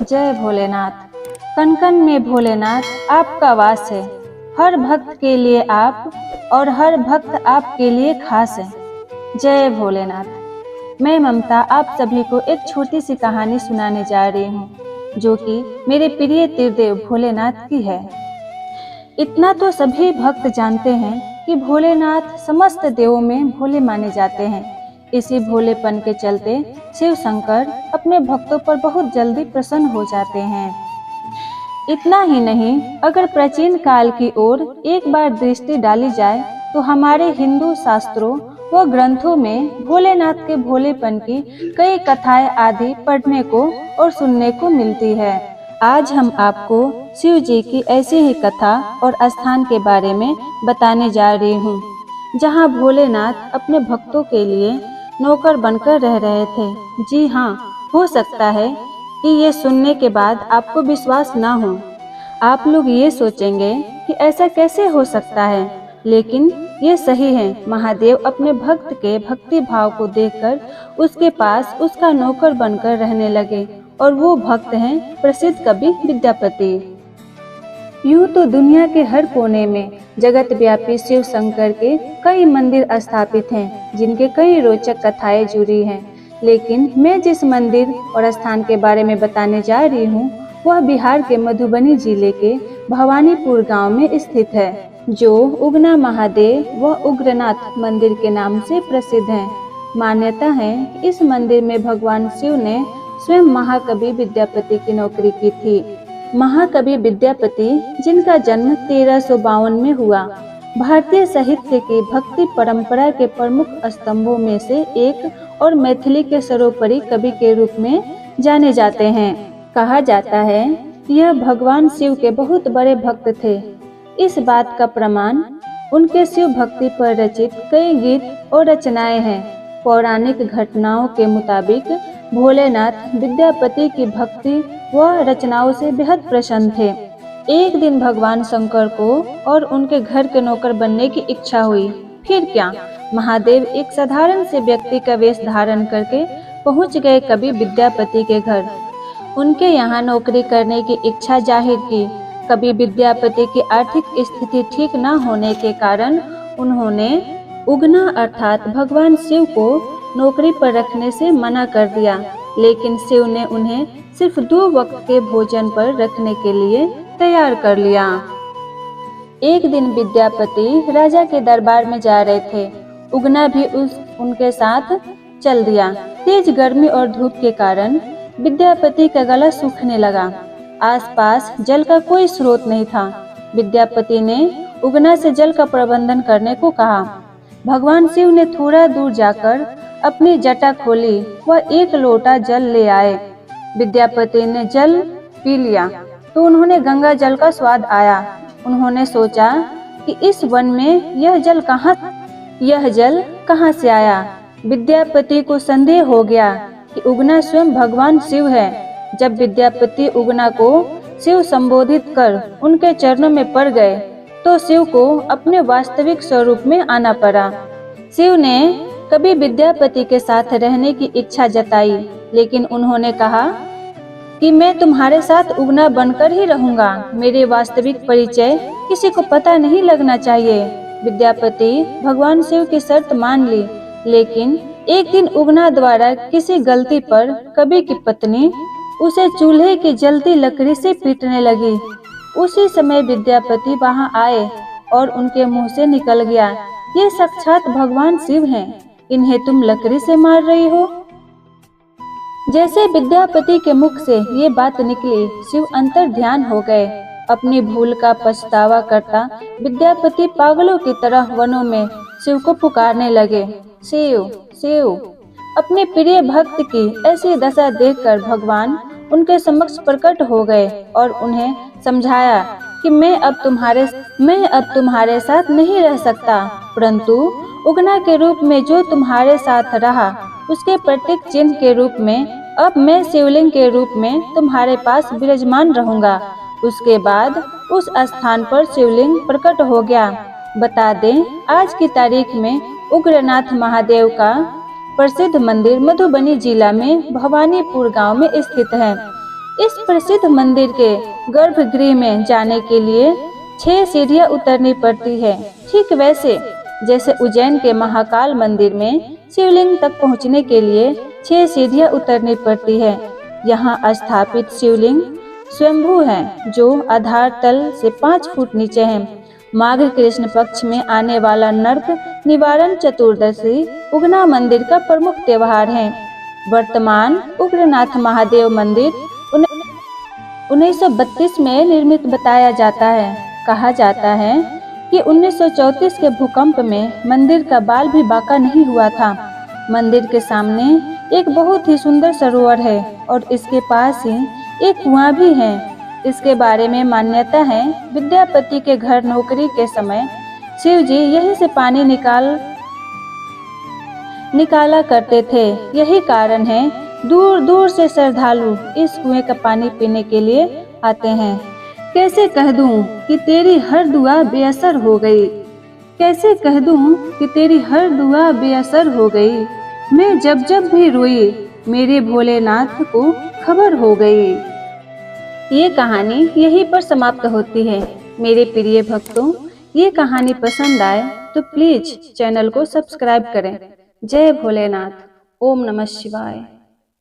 जय भोलेनाथ। कण कण में भोलेनाथ आपका वास है। हर भक्त के लिए आप और हर भक्त आपके लिए खास है। जय भोलेनाथ। मैं ममता आप सभी को एक छोटी सी कहानी सुनाने जा रही हूँ, जो कि मेरे प्रिय त्रिदेव भोलेनाथ की है। इतना तो सभी भक्त जानते हैं कि भोलेनाथ समस्त देवों में भोले माने जाते हैं। इसी भोलेपन के चलते शिव शंकर अपने भक्तों पर बहुत जल्दी प्रसन्न हो जाते हैं। इतना ही नहीं, अगर प्राचीन काल की ओर एक बार दृष्टि डाली जाए तो हमारे हिंदू शास्त्रों व ग्रंथों में भोलेनाथ के भोलेपन की कई कथाएं आदि पढ़ने को और सुनने को मिलती है। आज हम आपको शिव जी की ऐसी ही कथा और स्थान के बारे में बताने जा रही हूँ, जहाँ भोलेनाथ अपने भक्तों के लिए नौकर बनकर रह रहे थे। जी हाँ, हो सकता है कि ये सुनने के बाद आपको विश्वास ना हो। आप लोग ये सोचेंगे कि ऐसा कैसे हो सकता है, लेकिन ये सही है। महादेव अपने भक्त के भक्ति भाव को देखकर उसके पास उसका नौकर बनकर रहने लगे, और वो भक्त हैं प्रसिद्ध कवि विद्यापति। यूं तो दुनिया के हर कोने में जगत व्यापी शिव शंकर के कई मंदिर स्थापित हैं, जिनके कई रोचक कथाएं जुड़ी हैं। लेकिन मैं जिस मंदिर और स्थान के बारे में बताने जा रही हूँ, वह बिहार के मधुबनी जिले के भवानीपुर गांव में स्थित है, जो उगना महादेव व उग्रनाथ मंदिर के नाम से प्रसिद्ध है। मान्यता है कि इस मंदिर में भगवान शिव ने स्वयं महाकवि विद्यापति की नौकरी की थी। महाकवि विद्यापति, जिनका जन्म 1352 में हुआ, भारतीय साहित्य की भक्ति परंपरा के प्रमुख स्तंभों में से एक और मैथिली के सर्वोपरि कवि के रूप में जाने जाते हैं। कहा जाता है कि यह भगवान शिव के बहुत बड़े भक्त थे। इस बात का प्रमाण उनके शिव भक्ति पर रचित कई गीत और रचनाएं हैं। पौराणिक घटनाओं के मुताबिक भोलेनाथ विद्यापति की भक्ति व रचनाओं से बेहद प्रसन्न थे। एक दिन भगवान शंकर को और उनके घर के नौकर बनने की इच्छा हुई। फिर क्या, महादेव एक साधारण से व्यक्ति का वेश धारण करके पहुंच गए कवि विद्यापति के घर। उनके यहाँ नौकरी करने की इच्छा जाहिर की। कवि विद्यापति की आर्थिक स्थिति ठीक न होने के कारण उन्होंने उगना अर्थात भगवान शिव को नौकरी पर रखने से मना कर दिया, लेकिन शिव ने उन्हें सिर्फ 2 वक्त के भोजन पर रखने के लिए तैयार कर लिया। एक दिन विद्यापति राजा के दरबार में जा रहे थे। उगना भी उनके साथ चल दिया। तेज गर्मी और धूप के कारण विद्यापति का गला सूखने लगा। आसपास जल का कोई स्रोत नहीं था। विद्यापति ने उगना से जल का प्रबंधन करने को कहा। भगवान शिव ने थोड़ा दूर जाकर अपनी जटा खोली व 1 लोटा जल ले आए। विद्यापति ने जल पी लिया तो उन्होंने गंगा जल का स्वाद आया। उन्होंने सोचा कि इस वन में यह जल कहाँ से आया। विद्यापति को संदेह हो गया कि उगना स्वयं भगवान शिव है। जब विद्यापति उगना को शिव संबोधित कर उनके चरणों में पड़ गए, तो शिव को अपने वास्तविक स्वरूप में आना पड़ा। शिव ने कभी विद्यापति के साथ रहने की इच्छा जताई, लेकिन उन्होंने कहा कि मैं तुम्हारे साथ उगना बनकर ही रहूंगा। मेरे वास्तविक परिचय किसी को पता नहीं लगना चाहिए। विद्यापति भगवान शिव की शर्त मान ली, लेकिन एक दिन उगना द्वारा किसी गलती पर कवि की पत्नी उसे चूल्हे की जलती लकड़ी से पीटने लगी। उसी समय विद्यापति वहां आए और उनके मुंह से निकल गया, ये साक्षात भगवान शिव हैं, इन्हें तुम लकड़ी से मार रही हो। जैसे विद्यापति के मुख से ये बात निकली, शिव अंतर ध्यान हो गए। अपनी भूल का पछतावा करता विद्यापति पागलों की तरह वनों में शिव को पुकारने लगे, शिव शिव। अपने प्रिय भक्त की ऐसी दशा देखकर भगवान उनके समक्ष प्रकट हो गए और उन्हें समझाया कि मैं अब तुम्हारे साथ नहीं रह सकता, परंतु उगना के रूप में जो तुम्हारे साथ रहा, उसके प्रतीक चिन्ह के रूप में अब मैं शिवलिंग के रूप में तुम्हारे पास विराजमान रहूंगा। उसके बाद उस स्थान पर शिवलिंग प्रकट हो गया। बता दें, आज की तारीख में उग्रनाथ महादेव का प्रसिद्ध मंदिर मधुबनी जिला में भवानीपुर गांव में स्थित है। इस प्रसिद्ध मंदिर के गर्भगृह में जाने के लिए 6 सीढ़ियां उतरनी पड़ती है। ठीक वैसे जैसे उज्जैन के महाकाल मंदिर में शिवलिंग तक पहुंचने के लिए 6 सीढ़ियां उतरनी पड़ती है। यहाँ स्थापित शिवलिंग स्वयंभू है, जो आधार तल से 5 फुट नीचे है। माघ कृष्ण पक्ष में आने वाला नर्क निवारण चतुर्दशी उगना मंदिर का प्रमुख त्योहार है। वर्तमान उग्रनाथ महादेव मंदिर 1932 में निर्मित बताया जाता है। कहा जाता है कि 1934 के भूकंप में मंदिर का बाल भी बांका नहीं हुआ था। मंदिर के सामने एक बहुत ही सुंदर सरोवर है और इसके पास ही एक कुआं भी है। इसके बारे में मान्यता है, विद्यापति के घर नौकरी के समय शिव जी यहीं से पानी निकाला करते थे। यही कारण है दूर दूर से श्रद्धालु इस कुएं का पानी पीने के लिए आते हैं। कैसे कह दूं कि तेरी हर दुआ बेअसर हो गई। कैसे कह दूं कि तेरी हर दुआ बेअसर हो गई। मैं जब जब भी रोई मेरे भोलेनाथ को खबर हो गई। ये कहानी यहीं पर समाप्त होती है। मेरे प्रिय भक्तों, ये कहानी पसंद आए तो प्लीज चैनल को सब्सक्राइब करें। जय भोलेनाथ। ओम नमः शिवाय।